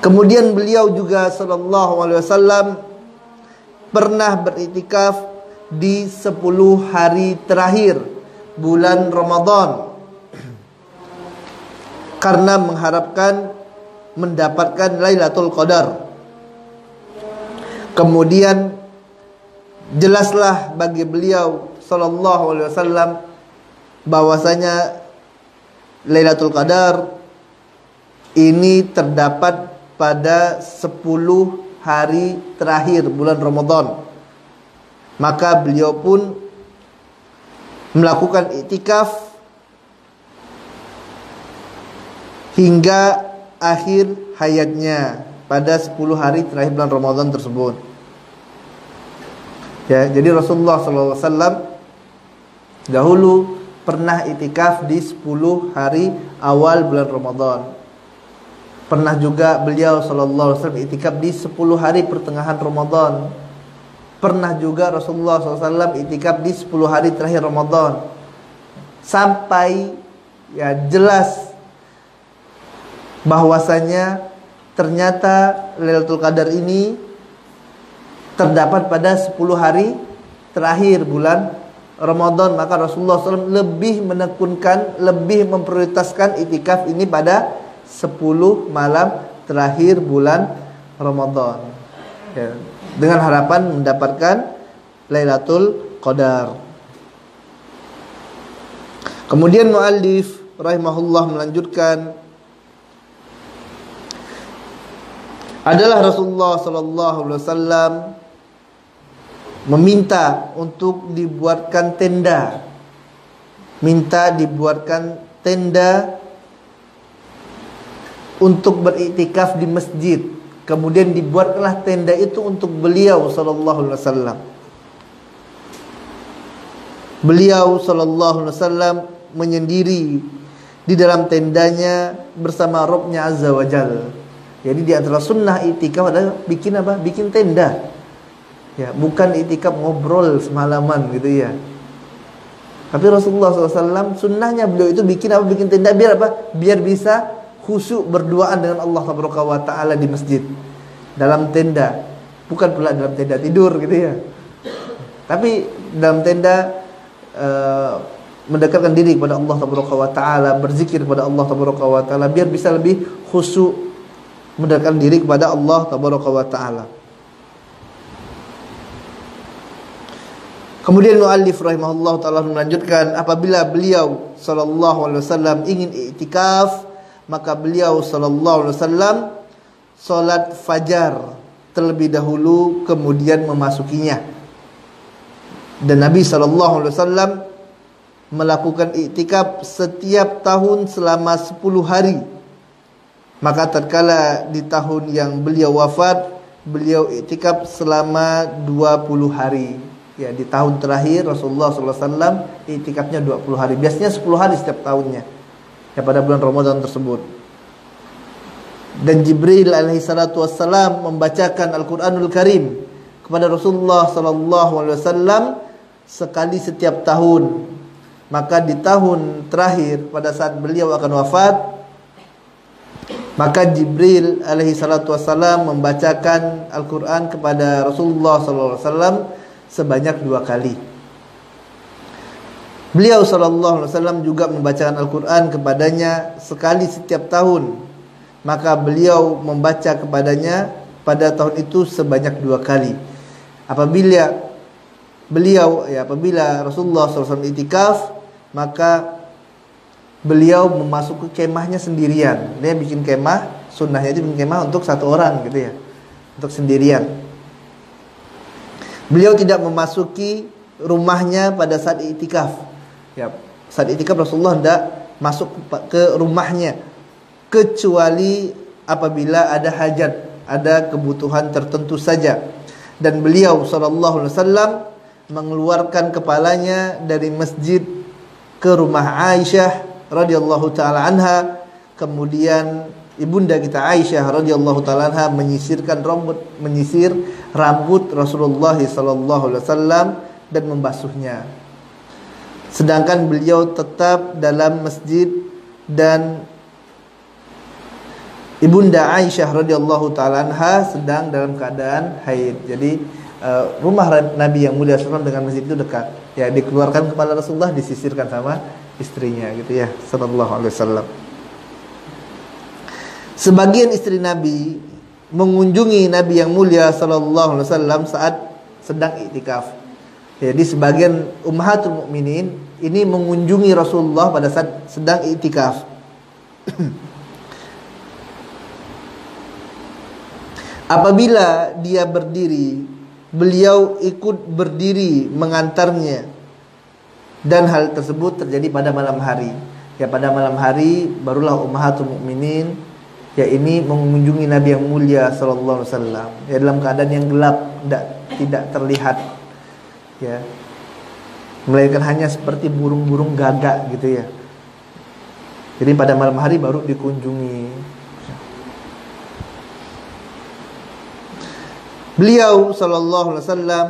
Kemudian beliau juga sallallahu alaihi wasallam pernah beriktikaf di 10 hari terakhir bulan Ramadan karena mengharapkan mendapatkan Lailatul Qadar. Kemudian jelaslah bagi beliau sallallahu alaihi wasallam bahwasanya Lailatul Qadar ini terdapat pada 10 hari terakhir bulan Ramadan. Maka beliau pun melakukan iktikaf hingga akhir hayatnya pada 10 hari terakhir bulan Ramadan tersebut. Ya, jadi Rasulullah SAW dahulu pernah iktikaf di 10 hari awal bulan Ramadan. Pernah juga beliau sallallahu alaihi wasallam iktikaf di 10 hari pertengahan Ramadan. Pernah juga Rasulullah SAW iktikaf di 10 hari terakhir Ramadan. Sampai ya jelas bahwasanya ternyata Lailatul Qadar ini terdapat pada 10 hari terakhir bulan Ramadan. Maka Rasulullah SAW lebih menekunkan, lebih memprioritaskan iktikaf ini pada 10 malam terakhir bulan Ramadan, ya, dengan harapan mendapatkan Lailatul Qadar. Kemudian muallif rahimahullah melanjutkan, adalah Rasulullah sallallahu alaihi wasallam meminta untuk dibuatkan tenda, minta dibuatkan tenda untuk beriktikaf di masjid. Kemudian dibuatkanlah tenda itu untuk beliau sallallahu alaihi wasallam. Beliau sallallahu alaihi wasallam menyendiri di dalam tendanya bersama Rabbnya azza wa jalla. Jadi di antara sunnah iktikaf adalah bikin apa? Bikin tenda. Ya, bukan iktikaf ngobrol semalaman gitu ya. Tapi Rasulullah SAW sunnahnya beliau itu bikin apa? Bikin tenda biar apa? Biar bisa khusyuk berduaan dengan Allah Subhanahu wa taala di masjid, dalam tenda, bukan pula dalam tenda tidur gitu ya. Tapi dalam tenda mendekatkan diri kepada Allah Subhanahu wa taala, berzikir kepada Allah Subhanahu wa taala biar bisa lebih khusyuk mendekatkan diri kepada Allah Subhanahu wa taala. Kemudian muallif rahimahullah taala melanjutkan, apabila beliau sallallahu alaihi wasallam ingin iktikaf, maka beliau sallallahu alaihi wasallam salat fajar terlebih dahulu kemudian memasukinya. Dan Nabi sallallahu alaihi wasallam melakukan iktikaf setiap tahun selama 10 hari. Maka tatkala di tahun yang beliau wafat, beliau iktikaf selama 20 hari. Ya, di tahun terakhir Rasulullah sallallahu alaihi wasallam iktikafnya 20 hari. Biasanya 10 hari setiap tahunnya. Ya, pada bulan Ramadan tersebut. Dan Jibril alaihi salatu wassalam membacakan Al-Qur'anul Karim kepada Rasulullah sallallahu alaihi wasallam sekali setiap tahun. Maka di tahun terakhir pada saat beliau akan wafat, maka Jibril alaihi salatu wassalam membacakan Al-Qur'an kepada Rasulullah sallallahu alaihi wasallam sebanyak 2 kali. Beliau sallallahu alaihi wasallam juga membacakan Al-Qur'an kepadanya sekali setiap tahun. Maka beliau membaca kepadanya pada tahun itu sebanyak 2 kali. Apabila Rasulullah SAW itikaf, maka beliau memasuki kemahnya sendirian. Dia bikin kemah, sunnahnya itu bikin kemah untuk 1 orang gitu ya, untuk sendirian. Beliau tidak memasuki rumahnya pada saat itikaf. Ya, saat itikaf Rasulullah tidak masuk ke rumahnya kecuali apabila ada hajat, ada kebutuhan tertentu saja. Dan beliau sallallahu alaihi wasallam mengeluarkan kepalanya dari masjid ke rumah Aisyah radhiyallahu taala anha. Kemudian ibunda kita Aisyah radhiyallahu taala anha menyisir rambut Rasulullah sallallahu alaihi wasallam dan membasuhnya. Sedangkan beliau tetap dalam masjid dan ibunda Aisyah radhiyallahu taala anha sedang dalam keadaan haid. Jadi rumah Nabi yang mulia SAW dengan masjid itu dekat. Ya, dikeluarkan kepala Rasulullah, disisirkan sama istrinya gitu ya, sallallahu alaihi wasallam. Sebagian istri Nabi mengunjungi Nabi yang mulia sallallahu alaihi wasallam saat sedang iktikaf. Jadi sebagian ummahatul mukminin ini mengunjungi Rasulullah pada saat sedang iktikaf. Apabila dia berdiri, beliau ikut berdiri mengantarnya. Dan hal tersebut terjadi pada malam hari. Ya, pada malam hari barulah ummahatul mukminin ya ini mengunjungi Nabi yang mulia sallallahu alaihi wasallam. Ya, dalam keadaan yang gelap, tidak terlihat. Ya. Melainkan hanya seperti burung-burung gagak gitu ya. Jadi pada malam hari baru dikunjungi. Beliau sallallahu alaihi wasallam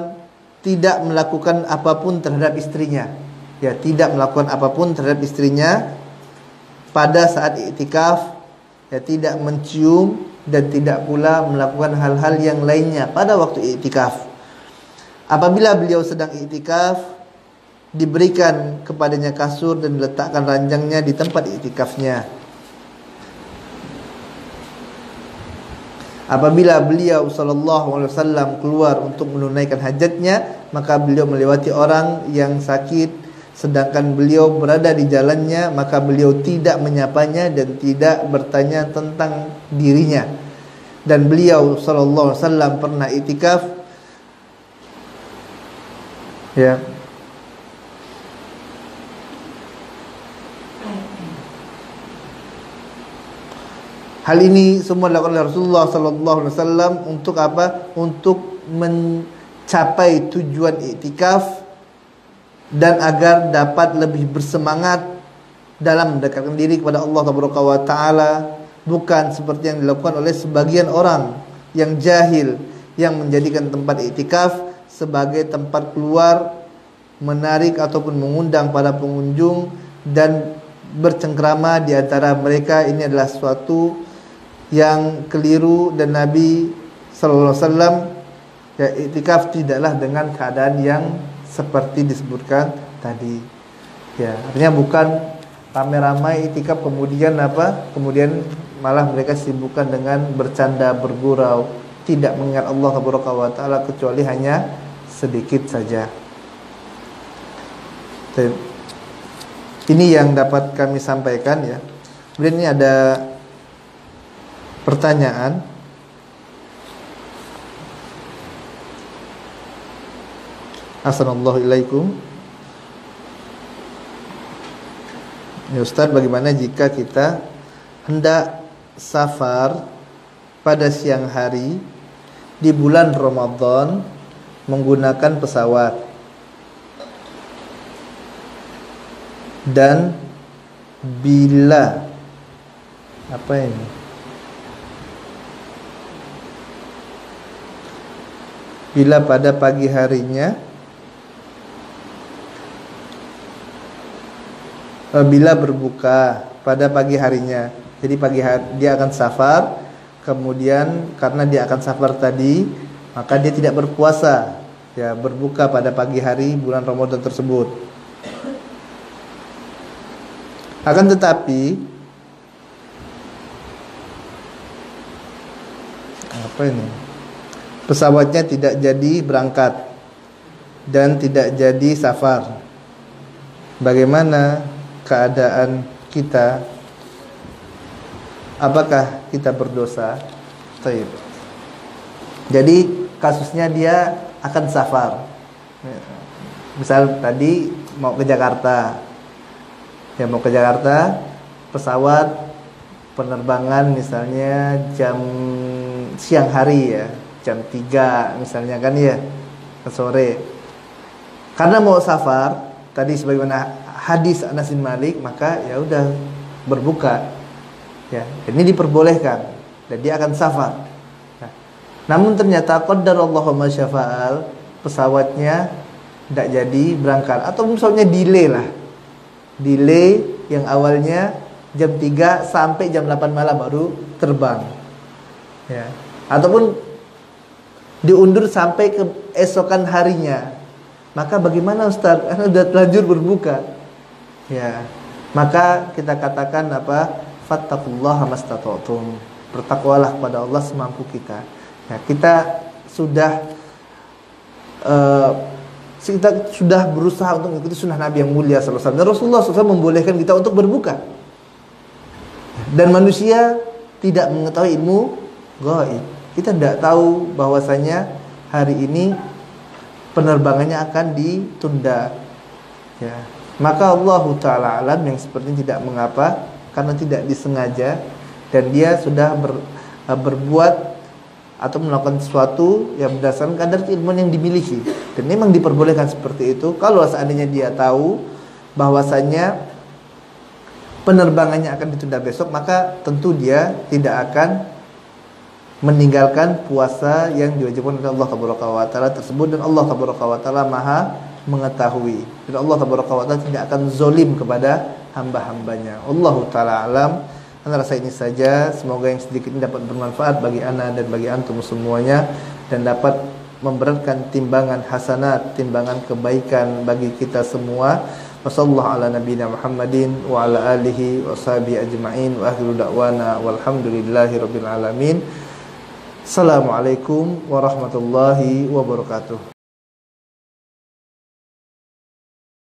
tidak melakukan apapun terhadap istrinya. Ya, tidak melakukan apapun terhadap istrinya pada saat iktikaf. Ya, tidak mencium dan tidak pula melakukan hal-hal yang lainnya pada waktu iktikaf. Apabila beliau sedang iktikaf, diberikan kepadanya kasur dan diletakkan ranjangnya di tempat iktikafnya. Apabila beliau sallallahu alaihi wasallam keluar untuk menunaikan hajatnya, maka beliau melewati orang yang sakit, sedangkan beliau berada di jalannya, maka beliau tidak menyapanya dan tidak bertanya tentang dirinya. Dan beliau sallallahu alaihi wasallam pernah iktikaf, ya, hal ini semua dilakukan oleh Rasulullah sallallahu alaihi wasallam untuk apa? Untuk mencapai tujuan iktikaf dan agar dapat lebih bersemangat dalam mendekatkan diri kepada Allah Taala, bukan seperti yang dilakukan oleh sebagian orang yang jahil yang menjadikan tempat iktikaf sebagai tempat keluar, menarik ataupun mengundang para pengunjung dan bercengkrama di antara mereka. Ini adalah suatu yang keliru dan Nabi sallallahu alaihi wasallam ya, iktikaf tidaklah dengan keadaan yang seperti disebutkan tadi. Ya, artinya bukan ramai-ramai iktikaf kemudian apa? Kemudian malah mereka sibukkan dengan bercanda, bergurau, tidak mengingat Allah Taala kecuali hanya sedikit saja. Ini yang dapat kami sampaikan ya. Kemudian ini ada pertanyaan. Assalamualaikum. Ya Ustaz, bagaimana jika kita hendak safar pada siang hari di bulan Ramadan menggunakan pesawat dan bila bila pada pagi harinya bila berbuka pada pagi harinya. Jadi pagi hari dia akan safar, kemudian karena dia akan safar tadi, maka dia tidak berpuasa, ya berbuka pada pagi hari bulan Ramadan tersebut. Akan tetapi apa ini? Pesawatnya tidak jadi berangkat dan tidak jadi safar. Bagaimana keadaan kita? Apakah kita berdosa? Baik. Jadi kasusnya dia akan safar. Misal tadi mau ke Jakarta. Ya, mau ke Jakarta, pesawat penerbangan misalnya jam siang hari ya, jam 3 misalnya kan ya, sore. Karena mau safar, tadi sebagaimana hadis Anas bin Malik, maka ya udah berbuka. Ya, ini diperbolehkan dan dia akan safar. Nah, namun ternyata qadarallahu ma syafa'al, pesawatnya tidak jadi berangkat atau misalnya delay lah. Delay yang awalnya jam 3 sampai jam 8 malam baru terbang. Ya. Ataupun diundur sampai ke esokan harinya. Maka bagaimana Ustaz? Karena sudah terlanjur berbuka. Ya. Maka kita katakan apa? Fattaqullaha mastata'tum. Bertakwalah kepada Allah semampu kita. Ya, kita sudah berusaha untuk mengikuti sunnah Nabi yang mulia sallallahu alaihi wasallam. Dan Rasulullah SAW membolehkan kita untuk berbuka. Dan manusia tidak mengetahui ilmu gaib. Kita tidak tahu bahwasanya hari ini penerbangannya akan ditunda. Ya. Maka Allah Ta'ala alam, yang seperti tidak mengapa karena tidak disengaja dan dia sudah berbuat atau melakukan sesuatu yang berdasarkan kadar keilmuan yang dimiliki. Dan memang diperbolehkan seperti itu kalau seandainya dia tahu bahwasanya penerbangannya akan ditunda besok, maka tentu dia tidak akan meninggalkan puasa yang diwajibkan oleh Allah Taala tersebut. Dan Allah Taala Maha mengetahui, dan Allah Taala tidak akan zolim kepada hamba-hambanya. Allah Ta'ala alam. Ana rasa ini saja, semoga yang sedikit ini dapat bermanfaat bagi ana dan bagi antum semuanya, dan dapat memberatkan timbangan hasanat, timbangan kebaikan bagi kita semua. Wassallallahu ala nabiyina Muhammadin wa ala alihi wa sahbihi ajma'in, wa akhiru da'wana walhamdulillahi rabbil alamin. Assalamualaikum warahmatullahi wabarakatuh.